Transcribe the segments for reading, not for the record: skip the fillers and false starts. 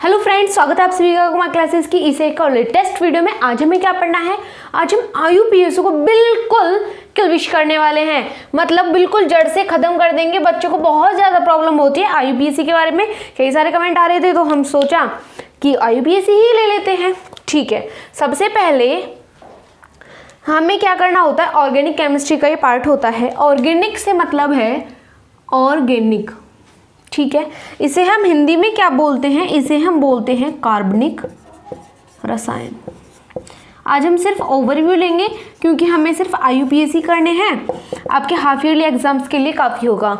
Hello friends, स्वागत है आप सभी का कुमार क्लासेस की इस एक और लेटेस्ट वीडियो में। आज हमें क्या पढ़ना है? आज हम IUPAC को बिल्कुल किलविश करने वाले हैं, मतलब बिल्कुल जड़ से खत्म कर देंगे। बच्चों को बहुत ज़्यादा प्रॉब्लम होती है IUPAC के बारे में, कई सारे कमेंट आ रहे थे तो हम सोचा कि IUPAC ही ले लेते हैं। ठीक है, सबसे पहले हमें क्या करना होता है, ऑर्गेनिक केमिस्ट्री का ये पार्ट होता है। ऑर्गेनिक से मतलब है ऑर्गेनिक, ठीक है। इसे हम हिंदी में क्या बोलते हैं? इसे हम बोलते हैं कार्बनिक रसायन। आज हम सिर्फ ओवरव्यू लेंगे क्योंकि हमें सिर्फ IUPAC करने हैं, आपके हाफ ईयरली एग्जाम्स के लिए काफ़ी होगा।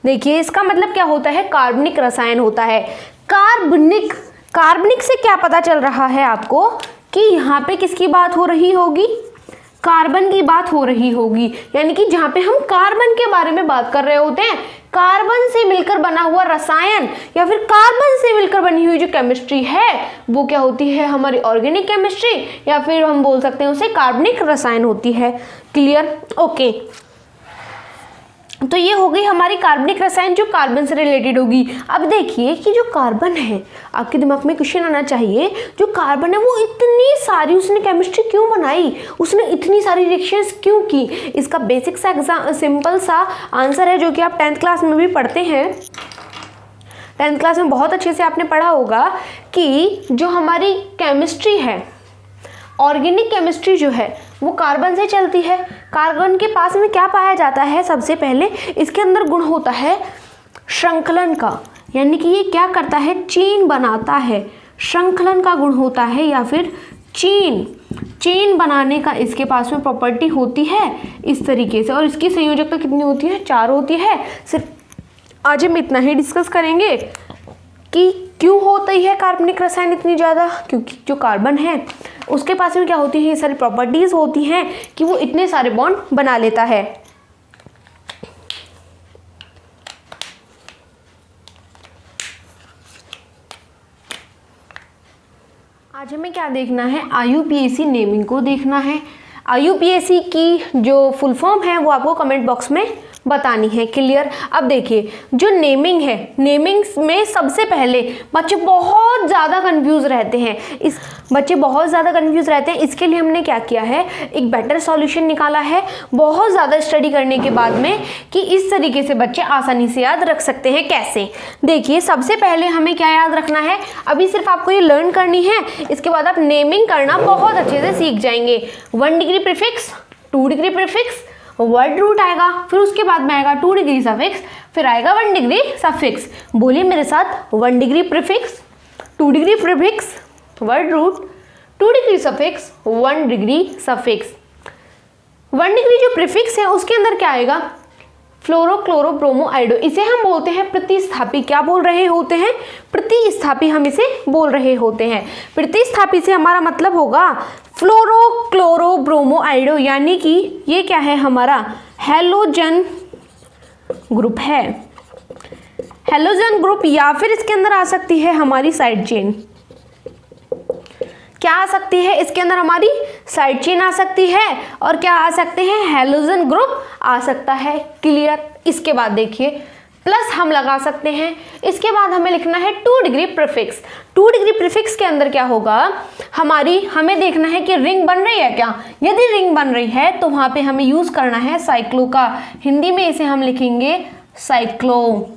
देखिए, इसका मतलब क्या होता है? कार्बनिक रसायन होता है। कार्बनिक, कार्बनिक से क्या पता चल रहा है आपको कि यहाँ पे किसकी बात हो रही होगी? कार्बन की बात हो रही होगी, यानी कि जहाँ पे हम कार्बन के बारे में बात कर रहे होते हैं, कार्बन से मिलकर बना हुआ रसायन या फिर कार्बन से मिलकर बनी हुई जो केमिस्ट्री है वो क्या होती है? हमारी ऑर्गेनिक केमिस्ट्री, या फिर हम बोल सकते हैं उसे कार्बनिक रसायन होती है। क्लियर? ओके, तो ये हो गई हमारी कार्बनिक रसायन जो कार्बन से रिलेटेड होगी। अब देखिए कि जो कार्बन है, आपके दिमाग में क्वेश्चन आना चाहिए, जो कार्बन है वो इतनी सारी उसने केमिस्ट्री क्यों बनाई, उसने इतनी सारी रिएक्शंस क्यों की? इसका बेसिक सा सिंपल सा आंसर है जो कि आप 10th क्लास में भी पढ़ते हैं। 10th क्लास में बहुत अच्छे से आपने पढ़ा होगा कि जो हमारी केमिस्ट्री है, ऑर्गेनिक केमिस्ट्री जो है वो कार्बन से चलती है। कार्बन के पास में क्या पाया जाता है? सबसे पहले इसके अंदर गुण होता है श्रृंखलन का, यानी कि ये क्या करता है? चेन बनाता है। श्रृंखलन का गुण होता है या फिर चेन बनाने का इसके पास में प्रॉपर्टी होती है इस तरीके से। और इसकी संयोजकता कितनी होती है? 4 होती है। सिर्फ आज हम इतना ही डिस्कस करेंगे कि क्यों होती है कार्बनिक रसायन इतनी ज़्यादा, क्योंकि जो कार्बन है उसके पास में क्या होती है? ये सारी प्रॉपर्टीज होती हैं कि वो इतने सारे बॉन्ड बना लेता है। आज हमें क्या देखना है? IUPAC नेमिंग को देखना है। IUPAC की जो फुल फॉर्म है वो आपको कमेंट बॉक्स में बतानी है। क्लियर? अब देखिए, जो नेमिंग है, नेमिंग में सबसे पहले बच्चे बहुत ज़्यादा कंफ्यूज रहते हैं। इसके लिए हमने क्या किया है? एक बेटर सॉल्यूशन निकाला है बहुत ज़्यादा स्टडी करने के बाद में, कि इस तरीके से बच्चे आसानी से याद रख सकते हैं। कैसे? देखिए, सबसे पहले हमें क्या याद रखना है? अभी सिर्फ आपको ये लर्न करनी है, इसके बाद आप नेमिंग करना बहुत अच्छे से सीख जाएंगे। 1 degree prefix, 2 degree prefix, word root आएगा, फिर उसके बाद में आएगा 2 डिग्री सफिक्स, फिर आएगा 1 डिग्री सफिक्स। बोलिए मेरे साथ, 1 degree prefix, 2 degree prefix, word root, 2 degree suffix, 1 degree suffix. 1 degree जो प्रीफिक्स है उसके अंदर क्या आएगा? Fluoro chloro bromo iodo. इसे हम बोलते हैं प्रतिस्थापी। क्या बोल रहे होते हैं? प्रतिस्थापी हम इसे बोल रहे होते हैं। प्रतिस्थापी से हमारा मतलब होगा फ्लोरो क्लोरो ब्रोमो आइडो, यानी कि ये क्या है? हमारा हैलोजन ग्रुप है। हैलोजन ग्रुप, या फिर इसके अंदर आ सकती है हमारी साइड चेन। क्या आ सकती है? इसके अंदर हमारी साइड चेन आ सकती है, और क्या आ सकते हैं? हैलोजन ग्रुप आ सकता है। क्लियर? इसके बाद देखिए, प्लस हम लगा सकते हैं। इसके बाद हमें लिखना है 2 डिग्री प्रीफिक्स। 2 डिग्री प्रीफिक्स के अंदर क्या होगा? हमें देखना है कि रिंग बन रही है क्या। यदि रिंग बन रही है तो वहां पे हमें यूज करना है साइक्लो का। हिंदी में इसे हम लिखेंगे साइक्लो।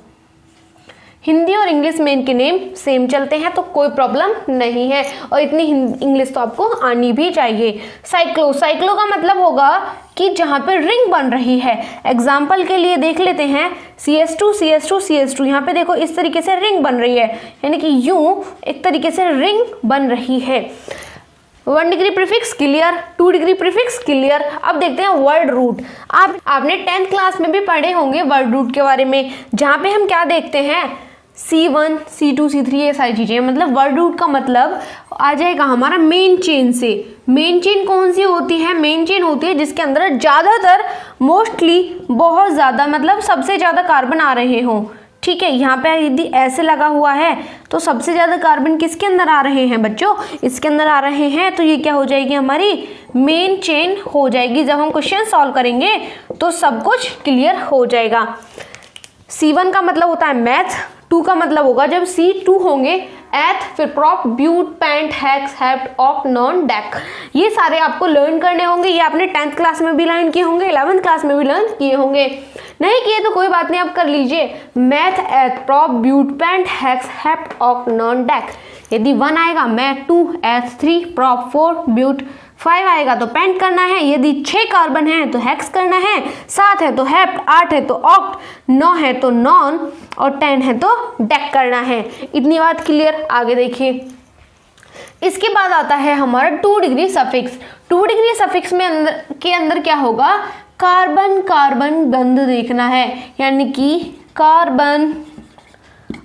हिंदी और इंग्लिश में इनके नेम सेम चलते हैं तो कोई प्रॉब्लम नहीं है, और इतनी इंग्लिश तो आपको आनी भी चाहिए। साइक्लो, साइक्लो का मतलब होगा कि जहाँ पे रिंग बन रही है। एग्जाम्पल के लिए देख लेते हैं, CH2 CH2 CH2, यहाँ पे देखो इस तरीके से रिंग बन रही है, यानी कि यूं एक तरीके से रिंग बन रही है। 1 degree prefix clear, 2 degree prefix clear. अब देखते हैं वर्ड रूट। आपने 10th क्लास में भी पढ़े होंगे वर्ड रूट के बारे में, जहाँ पे हम क्या देखते हैं? C1 C2 C3 ये सारी चीज़ें। मतलब वर्ड रूट का मतलब आ जाएगा हमारा मेन चेन से। मेन चेन कौन सी होती है? मेन चेन होती है जिसके अंदर ज़्यादातर, मोस्टली, बहुत ज़्यादा, मतलब सबसे ज़्यादा कार्बन आ रहे हों। ठीक है, यहाँ पे यदि ऐसे लगा हुआ है तो सबसे ज़्यादा कार्बन किसके अंदर आ रहे हैं बच्चों? इसके अंदर आ रहे हैं, तो ये क्या हो जाएगी? हमारी मेन चेन हो जाएगी। जब हम क्वेश्चन सॉल्व करेंगे तो सब कुछ क्लियर हो जाएगा। C1 का मतलब होता है मैथ, 2 का मतलब होगा जब C2 होंगे एथ, फिर prop, but, pent, hex, hept, oct, non, dec. ये सारे आपको लर्न करने होंगे। ये आपने 10th क्लास में भी लर्न किए होंगे, 11th क्लास में भी लर्न किए होंगे। नहीं किए तो कोई बात नहीं, आप कर लीजिए। Meth, eth, prop, but, pent, hex, hept, oct, non, dec. यदि 1 आएगा मैथ 2, एथ 3, प्रॉप 4, ब्यूट 5 आएगा तो पेंट करना है। यदि 6 कार्बन है तो हेक्स करना है, 7 है तो हेप्ट, 8 है तो ऑक्ट, 9 है तो नॉन और 10 है तो डेक करना है। इतनी बात क्लियर। आगे देखिए, इसके बाद आता है हमारा 2 डिग्री सफिक्स। 2 डिग्री सफिक्स में अंदर क्या होगा, कार्बन कार्बन बंध देखना है, यानी कि कार्बन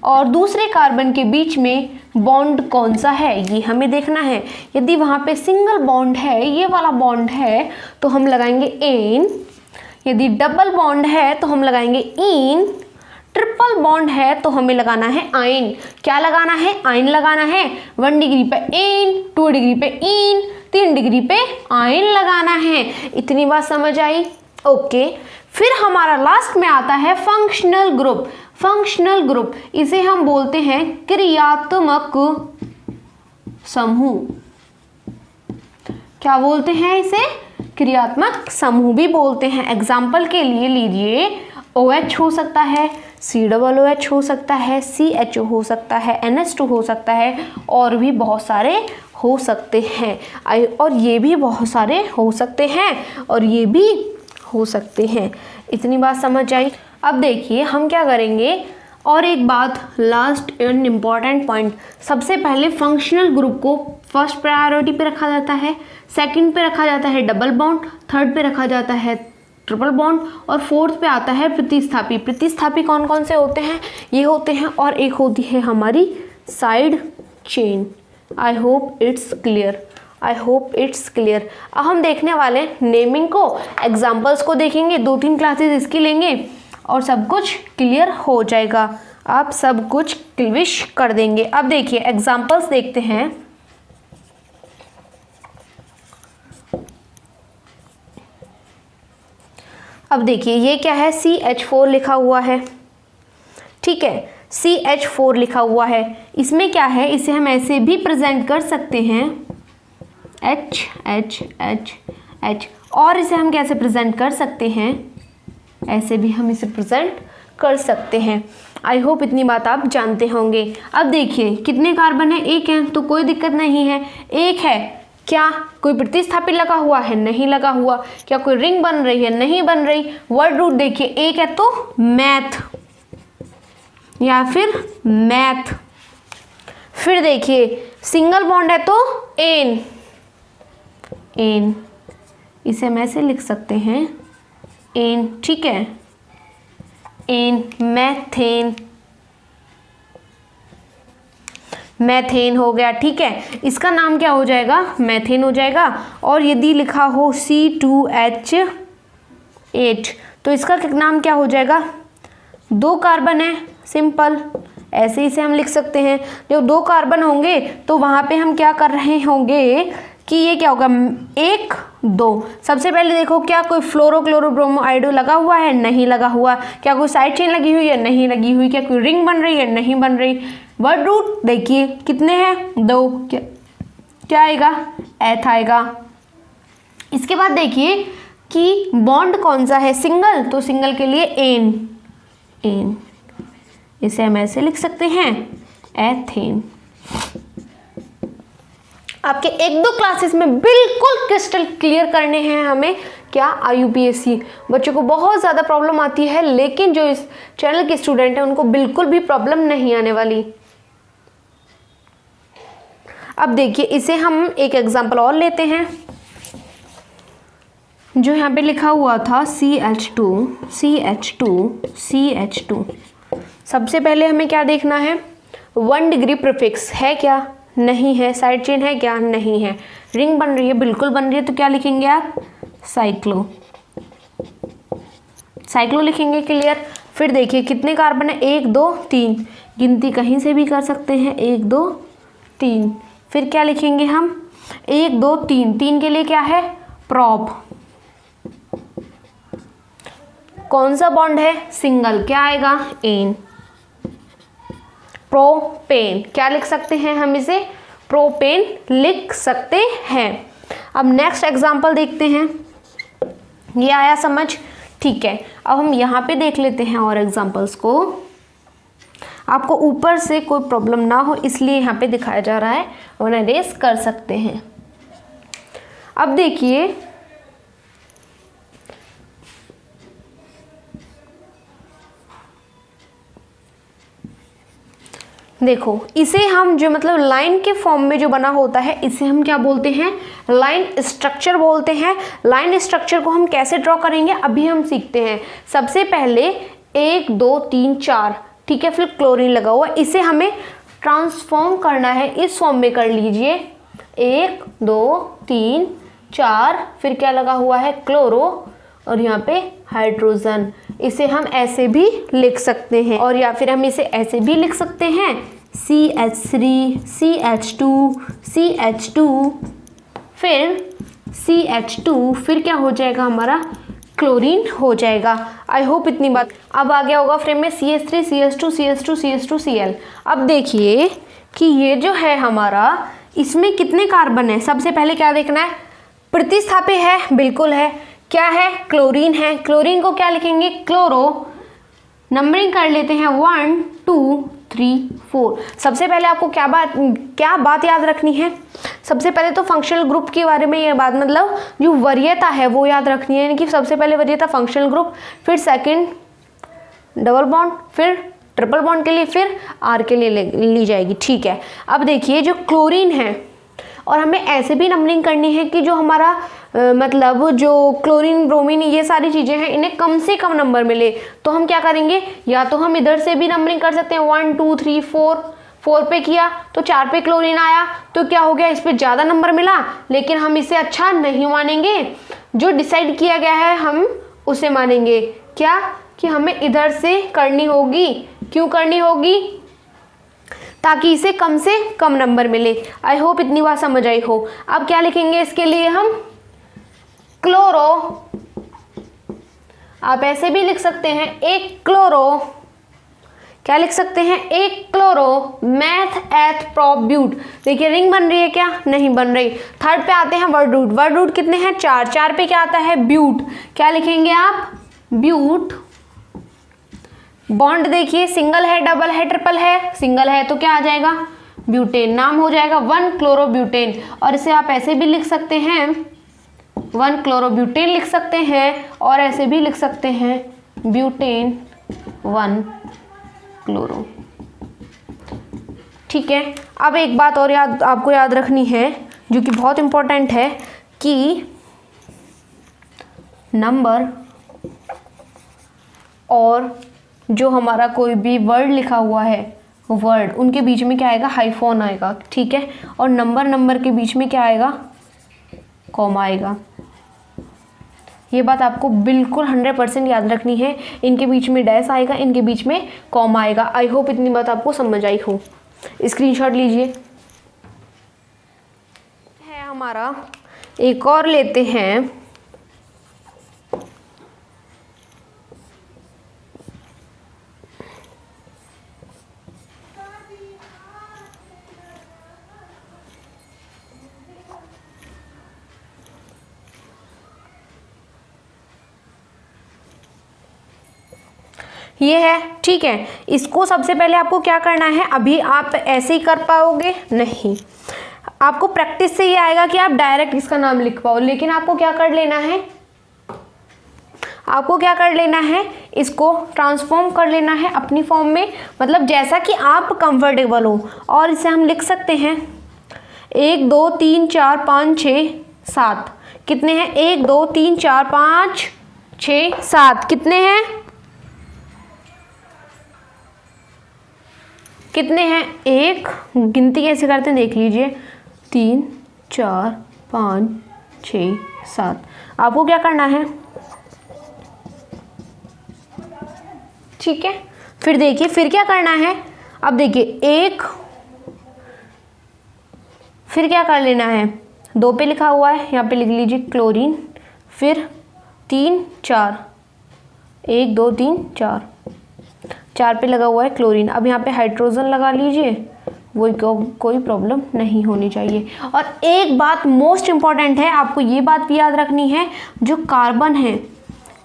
और दूसरे कार्बन के बीच में बॉन्ड कौन सा है ये हमें देखना है। यदि वहाँ पे सिंगल बॉन्ड है, ये वाला बॉन्ड है, तो हम लगाएंगे एन। यदि डबल बॉन्ड है तो हम लगाएंगे इन। ट्रिपल बॉन्ड है तो हमें लगाना है आइन। क्या लगाना है, आइन लगाना है। 1 डिग्री पे एन, 2 डिग्री पे इन, 3 डिग्री पे आइन लगाना है। इतनी बात समझ आई? ओके। फिर हमारा लास्ट में आता है फंक्शनल ग्रुप। फंक्शनल ग्रुप इसे हम बोलते हैं क्रियात्मक समूह। क्या बोलते हैं इसे? क्रियात्मक समूह भी बोलते हैं। एग्जाम्पल के लिए लीजिए, OH हो सकता है, COOH हो सकता है, CHO हो सकता है, NH2 हो सकता है, और भी बहुत सारे हो सकते हैं। और ये भी बहुत सारे हो सकते हैं, और ये भी हो सकते हैं। इतनी बात समझ आई? अब देखिए हम क्या करेंगे, और एक बात, लास्ट एंड इम्पॉर्टेंट पॉइंट। सबसे पहले फंक्शनल ग्रुप को फर्स्ट प्रायोरिटी पे रखा जाता है, सेकंड पे रखा जाता है डबल बॉन्ड, थर्ड पे रखा जाता है ट्रिपल बॉन्ड, और फोर्थ पे आता है प्रतिस्थापी। प्रतिस्थापी कौन कौन से होते हैं? ये होते हैं, और एक होती है हमारी side chain. I hope it's clear. I hope it's clear. अब हम देखने वाले नेमिंग को, एग्जाम्पल्स को देखेंगे, 2-3 क्लासेस इसकी लेंगे और सब कुछ क्लियर हो जाएगा। आप सब कुछ क्लिविश कर देंगे। अब देखिए एग्जाम्पल्स देखते हैं। अब देखिए ये क्या है, CH4 लिखा हुआ है, ठीक है, CH4 लिखा हुआ है। इसमें क्या है, इसे हम ऐसे भी प्रेजेंट कर सकते हैं, H H H H, और इसे हम कैसे प्रेजेंट कर सकते हैं, ऐसे भी हम इसे प्रेजेंट कर सकते हैं। आई होप इतनी बात आप जानते होंगे। अब देखिए कितने कार्बन है, एक है, तो कोई दिक्कत नहीं है, एक है। क्या कोई प्रतिस्थापी लगा हुआ है? नहीं लगा हुआ। क्या कोई रिंग बन रही है? नहीं बन रही। वर्ड रूट देखिए, एक है तो मैथ या फिर मैथ। फिर देखिए सिंगल बॉन्ड है तो एन। एन इसे हम ऐसे लिख सकते हैं, एन, ठीक है, एन। मैथेन, मैथेन हो गया, ठीक है। इसका नाम क्या हो जाएगा? मैथेन हो जाएगा। और यदि लिखा हो C2H8 तो इसका नाम क्या हो जाएगा? 2 कार्बन है, सिंपल, ऐसे इसे हम लिख सकते हैं। जब 2 कार्बन होंगे तो वहाँ पे हम क्या कर रहे होंगे कि ये क्या होगा, 1 2। सबसे पहले देखो क्या कोई फ्लोरोक्लोरोब्रोमो आयोडो लगा हुआ है? नहीं लगा हुआ। क्या कोई साइड चेन लगी हुई है? नहीं लगी हुई। क्या कोई रिंग बन रही है? नहीं बन रही। वर्ड रूट देखिए कितने हैं? 2। क्या आएगा? एथ आएगा। इसके बाद देखिए कि बॉन्ड कौन सा है, सिंगल, तो सिंगल के लिए एन। एन इसे हम ऐसे लिख सकते हैं, एथेन। आपके 1-2 क्लासेस में बिल्कुल क्रिस्टल क्लियर करने हैं हमें। क्या? IUPAC। बच्चों को बहुत ज़्यादा प्रॉब्लम आती है, लेकिन जो इस चैनल के स्टूडेंट हैं उनको बिल्कुल भी प्रॉब्लम नहीं आने वाली। अब देखिए इसे हम एक एग्जांपल और लेते हैं। जो यहाँ पे लिखा हुआ था CH2 CH2 CH2। सबसे पहले हमें क्या देखना है, 1 डिग्री प्रीफिक्स है क्या? नहीं है। साइड चेन है क्या? नहीं है। रिंग बन रही है? बिल्कुल बन रही है। तो क्या लिखेंगे आप? साइक्लो। साइक्लो लिखेंगे, क्लियर। फिर देखिए कितने कार्बन है, 1 2 3। गिनती कहीं से भी कर सकते हैं, 1 2 3। फिर क्या लिखेंगे हम, 1 2 3। 3 के लिए क्या है? प्रॉप। कौन सा बॉन्ड है? सिंगल। क्या आएगा? एन। प्रोपेन। क्या लिख सकते हैं हम इसे? प्रोपेन लिख सकते हैं। अब नेक्स्ट एग्जाम्पल देखते हैं। ये आया समझ? ठीक है, अब हम यहाँ पे देख लेते हैं और एग्जाम्पल्स को। आपको ऊपर से कोई प्रॉब्लम ना हो इसलिए यहाँ पे दिखाया जा रहा है, वरना रेस कर सकते हैं। अब देखिए, देखो इसे हम जो मतलब लाइन के फॉर्म में जो बना होता है इसे हम क्या बोलते हैं? लाइन स्ट्रक्चर बोलते हैं। लाइन स्ट्रक्चर को हम कैसे ड्रॉ करेंगे अभी हम सीखते हैं। सबसे पहले 1 2 3 4, ठीक है, फिर क्लोरीन लगा हुआ, इसे हमें ट्रांसफॉर्म करना है, इस फॉर्म में कर लीजिए। 1 2 3 4, फिर क्या लगा हुआ है? क्लोरो, और यहाँ पे हाइड्रोजन। इसे हम ऐसे भी लिख सकते हैं, और या फिर हम इसे ऐसे भी लिख सकते हैं, CH3 CH2 CH2, फिर CH2, फिर क्या हो जाएगा हमारा? क्लोरीन हो जाएगा। आई होप इतनी बात अब आ गया होगा फ्रेम में। CH3 CH2 CH2 CH2 Cl। अब देखिए कि ये जो है हमारा, इसमें कितने कार्बन है? सबसे पहले क्या देखना है? प्रतिस्थापी है, बिल्कुल है। क्या है? क्लोरीन है। क्लोरीन को क्या लिखेंगे? क्लोरो। नंबरिंग कर लेते हैं 1 2 3 4। सबसे पहले आपको क्या बात याद रखनी है? सबसे पहले तो फंक्शनल ग्रुप के बारे में ये बात, मतलब जो वरीयता है वो याद रखनी है, यानी कि सबसे पहले वरीयता फंक्शनल ग्रुप, फिर सेकंड डबल बॉन्ड, फिर ट्रिपल बॉन्ड के लिए, फिर आर के लिए ली जाएगी। ठीक है, अब देखिए जो क्लोरीन है, और हमें ऐसे भी नंबरिंग करनी है कि जो हमारा मतलब जो क्लोरीन ब्रोमीन ये सारी चीज़ें हैं इन्हें कम से कम नंबर मिले। तो हम क्या करेंगे? या तो हम इधर से भी नंबरिंग कर सकते हैं, 1 2 3 4। 4 पे किया तो 4 पे क्लोरीन आया, तो क्या हो गया? इस पे ज़्यादा नंबर मिला, लेकिन हम इसे अच्छा नहीं मानेंगे। जो डिसाइड किया गया है हम उसे मानेंगे। क्या? कि हमें इधर से करनी होगी। क्यों करनी होगी? ताकि इसे कम से कम नंबर मिले। आई होप इतनी बात समझ आई हो। अब क्या लिखेंगे इसके लिए हम? क्लोरो। आप ऐसे भी लिख सकते हैं, एक क्लोरो। क्या लिख सकते हैं? एक chloro meth eth prop but. देखिए रिंग बन रही है क्या? नहीं बन रही। थर्ड पे आते हैं वर्ड रूट। वर्ड रूट कितने हैं? 4। 4 पे क्या आता है? ब्यूट। क्या लिखेंगे आप? ब्यूट। बॉन्ड देखिए, सिंगल है, डबल है, ट्रिपल है? सिंगल है तो क्या आ जाएगा? ब्यूटेन। नाम हो जाएगा 1 क्लोरोब्यूटेन। और इसे आप ऐसे भी लिख सकते हैं, 1 क्लोरोब्यूटेन लिख सकते हैं, और ऐसे भी लिख सकते हैं ब्यूटेन 1 क्लोरो। ठीक है, अब एक बात और आपको याद रखनी है जो कि बहुत इंपॉर्टेंट है, कि नंबर और जो हमारा कोई भी वर्ड लिखा हुआ है, वर्ड, उनके बीच में क्या आएगा? हाइफोन आएगा। ठीक है, और नंबर के बीच में क्या आएगा? कॉमा आएगा। ये बात आपको बिल्कुल 100% याद रखनी है। इनके बीच में डैश आएगा, इनके बीच में कॉमा आएगा। आई होप इतनी बात आपको समझ आई हो। स्क्रीनशॉट लीजिए। है हमारा, एक और लेते हैं। ये है, ठीक है। इसको सबसे पहले आपको क्या करना है? अभी आप ऐसे ही कर पाओगे नहीं, आपको प्रैक्टिस से ये आएगा कि आप डायरेक्ट इसका नाम लिख पाओ। लेकिन आपको क्या कर लेना है? आपको क्या कर लेना है? इसको ट्रांसफॉर्म कर लेना है अपनी फॉर्म में, मतलब जैसा कि आप कंफर्टेबल हो। और इसे हम लिख सकते हैं 1 2 3 4 5 6 7। कितने हैं? 1 2 3 4 5 6 7। कितने हैं? कितने हैं? एक गिनती कैसे करते हैं देख लीजिए, 3 4 5 6 7। आपको क्या करना है? ठीक है, फिर देखिए फिर क्या करना है। अब देखिए एक, फिर क्या कर लेना है? 2 पे लिखा हुआ है, यहाँ पे लिख लीजिए क्लोरीन, फिर 3 4, 1 2 3 4। 4 पे लगा हुआ है क्लोरीन। अब यहाँ पे हाइड्रोजन लगा लीजिए, वही कोई प्रॉब्लम नहीं होनी चाहिए। और एक बात मोस्ट इम्पॉर्टेंट है, आपको ये बात भी याद रखनी है, जो कार्बन है,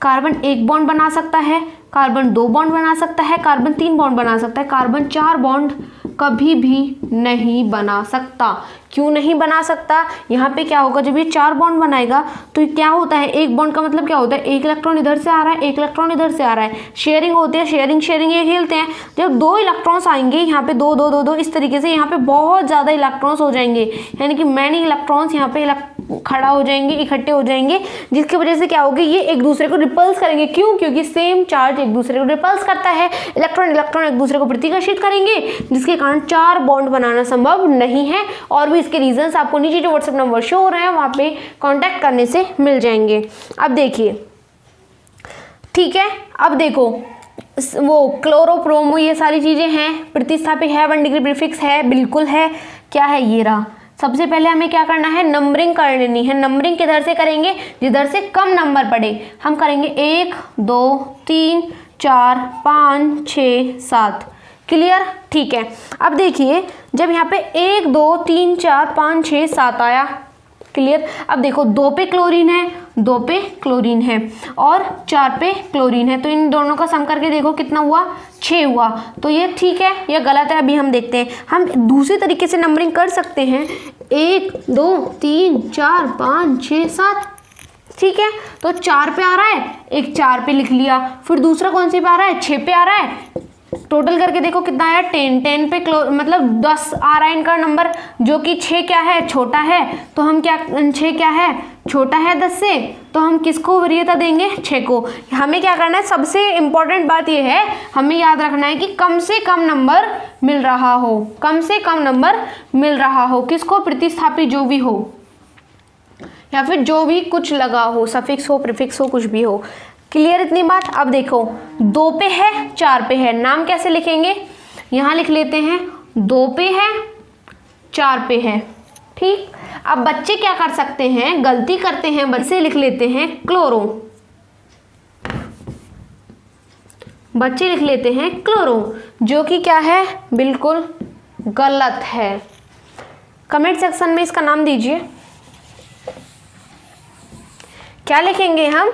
कार्बन 1 बॉन्ड बना सकता है, कार्बन 2 बॉन्ड बना सकता है, कार्बन 3 बॉन्ड बना सकता है, कार्बन 4 बॉन्ड कभी भी नहीं बना सकता। क्यों नहीं बना सकता? यहाँ पे क्या होगा, जब ये 4 बॉन्ड बनाएगा तो क्या होता है, 1 बॉन्ड का मतलब क्या होता है, 1 इलेक्ट्रॉन इधर से आ रहा है, 1 इलेक्ट्रॉन इधर से आ रहा है, शेयरिंग होती है, शेयरिंग ये खेलते हैं। जब 2 इलेक्ट्रॉन्स आएंगे यहाँ पे 2 2 2 2 इस तरीके से यहाँ पे बहुत ज़्यादा इलेक्ट्रॉन्स हो जाएंगे, यानी कि मैनी इलेक्ट्रॉन्स यहाँ पे खड़ा हो जाएंगे, इकट्ठे हो जाएंगे, जिसकी वजह से क्या होगा, ये एक दूसरे को रिपल्स करेंगे। क्यों? क्योंकि सेम चार्ज एक दूसरे को रिपल्स करता है, इलेक्ट्रॉन एक दूसरे को प्रतिकर्षित करेंगे, जिसके कारण 4 बॉन्ड बनाना संभव नहीं है। और भी इसके रीजंस आपको नीचे जो व्हाट्सएप नंबर शो हो रहे हैं वहां पे कांटेक्ट करने से मिल जाएंगे। अब देखिए, ठीक है, अब देखो वो क्लोरो प्रोमो ये सारी चीजें हैं, प्रतिस्थापी है, 1 डिग्री प्रीफिक्स है, बिल्कुल है, क्या है, ये रहा। सबसे पहले हमें क्या करना है, नंबरिंग कर लेनी है। नंबरिंग किधर से करेंगे, जिधर से कम नंबर पड़े। हम करेंगे 1 2 3 4 5 6 7। क्लियर? ठीक है। अब देखिए, जब यहाँ पे 1 2 3 4 5 6 7 आया, क्लियर। अब देखो 2 पे क्लोरीन है, 2 पे क्लोरीन है और 4 पे क्लोरीन है, तो इन दोनों का सम करके देखो कितना हुआ, 6 हुआ। तो ये ठीक है या गलत है, अभी हम देखते हैं। हम दूसरी तरीके से नंबरिंग कर सकते हैं, 1 2 3 4 5 6 7। ठीक है, तो 4 पे आ रहा है, एक 4 पे लिख लिया, फिर दूसरा कौन सी पे आ रहा है, 6 पे आ रहा है। टोटल करके देखो कितना आया, 10 पे मतलब 10 आ रहा है इनका नंबर, जो कि 6 क्या है, छोटा है। तो हम क्या, 6 क्या है, छोटा है 10 से, तो हम किसको वरीयता देंगे, 6 को। हमें क्या करना है, सबसे इंपॉर्टेंट बात यह है, हमें याद रखना है कि कम से कम नंबर मिल रहा हो, कम से कम नंबर मिल रहा हो, किसको, प्रतिस्थापी जो भी हो, या फिर जो भी कुछ लगा हो, सफिक्स हो, प्रीफिक्स हो, कुछ भी हो। क्लियर इतनी बात? अब देखो 2 पे है, 4 पे है, नाम कैसे लिखेंगे, यहां लिख लेते हैं 2 पे है, 4 पे है। ठीक, अब बच्चे क्या कर सकते हैं, गलती करते हैं, बच्चे लिख लेते हैं क्लोरो, बच्चे लिख लेते हैं क्लोरो, जो कि क्या है, बिल्कुल गलत है। कमेंट सेक्शन में इसका नाम दीजिए, क्या लिखेंगे हम।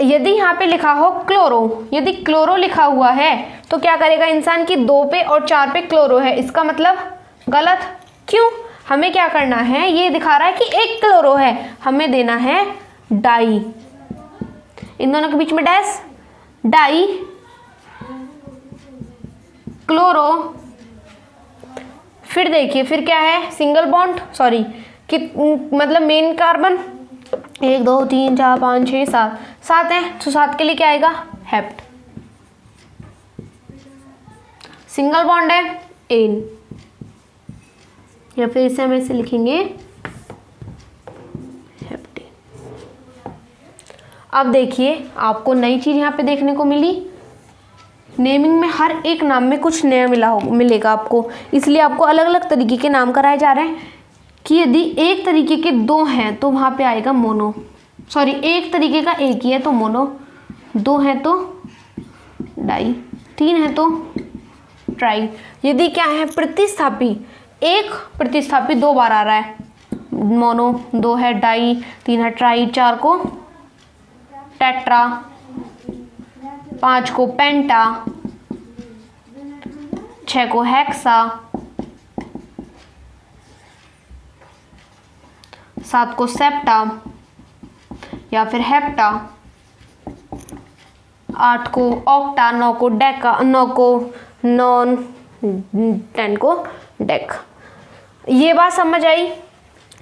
यदि यहाँ पे लिखा हो क्लोरो, यदि क्लोरो लिखा हुआ है तो क्या करेगा इंसान की, 2 पे और 4 पे क्लोरो है, इसका मतलब गलत। क्यों? हमें क्या करना है, ये दिखा रहा है कि एक क्लोरो है, हमें देना है डाई, इन दोनों के बीच में डैश, डाई क्लोरो। फिर देखिए, फिर क्या है, सिंगल बॉन्ड, सॉरी कि मतलब मेन कार्बन, 1 2 3 4 5 6 7, 7 है, तो 7 के लिए क्या आएगा, हेप्ट। सिंगल बॉन्ड है, एन, या फिर इसे हम ऐसे लिखेंगे हेप्टेन। अब देखिए, आपको नई चीज यहाँ पे देखने को मिली, नेमिंग में हर एक नाम में कुछ नया मिलेगा आपको, इसलिए आपको अलग अलग तरीके के नाम कराए जा रहे हैं कि यदि एक तरीके के 2 हैं तो वहाँ पे आएगा मोनो, सॉरी एक तरीके का एक ही है तो मोनो, 2 है तो डाई, 3 है तो ट्राई। यदि क्या है, प्रतिस्थापी, एक प्रतिस्थापी 2 बार आ रहा है, मोनो, 2 है डाई, 3 है ट्राई, 4 को टेट्रा, 5 को पेंटा, 6 को हेक्सा, 7 को सेप्टा या फिर हेप्टा, 8 को ऑक्टा, 9 को डेका, 9 को नॉन, 10 को डेक। ये बात समझ आई?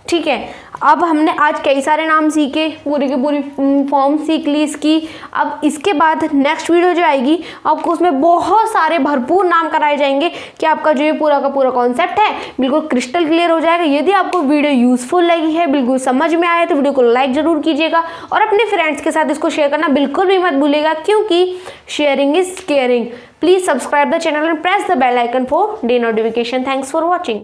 ठीक है, अब हमने आज कई सारे नाम सीखे, पूरी की पूरी फॉर्म सीख ली इसकी। अब इसके बाद नेक्स्ट वीडियो जो आएगी आपको उसमें बहुत सारे भरपूर नाम कराए जाएंगे कि आपका जो ये पूरा का पूरा कॉन्सेप्ट है बिल्कुल क्रिस्टल क्लियर हो जाएगा। यदि आपको वीडियो यूजफुल लगी है, बिल्कुल समझ में आया, तो वीडियो को लाइक जरूर कीजिएगा और अपने फ्रेंड्स के साथ इसको शेयर करना बिल्कुल भी मत भूलिएगा, क्योंकि sharing is caring. Please subscribe the channel and press the bell icon for the notification. Thanks for watching.